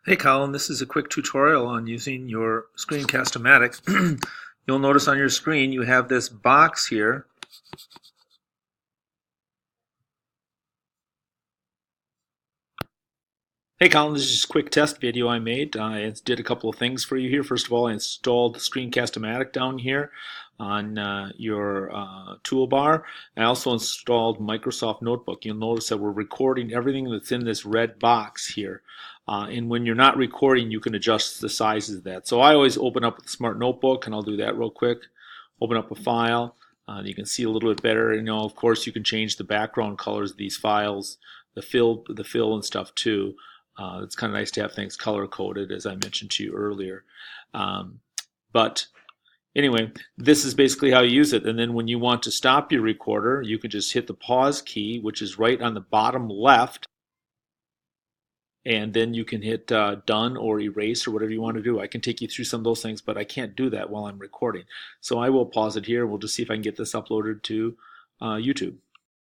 Hey Colin, this is a quick tutorial on using your Screencast-O-Matic. You'll notice on your screen you have this box here. Hey Colin, this is just a quick test video I made. I did a couple of things for you here. First of all, I installed Screencast-O-Matic down here on your toolbar. I also installed Microsoft Notebook. You'll notice that we're recording everything that's in this red box here. And when you're not recording, you can adjust the sizes of that. So I always open up with Smart Notebook, and I'll do that real quick. Open up a file. You can see a little bit better. Of course, you can change the background colors of these files, the fill and stuff too. It's kind of nice to have things color coded, as I mentioned to you earlier. But anyway, this is basically how you use it. And then when you want to stop your recorder, you can just hit the pause key, which is right on the bottom left. And then you can hit done or erase or whatever you want to do. I can take you through some of those things, but I can't do that while I'm recording. So I will pause it here. We'll just see if I can get this uploaded to YouTube.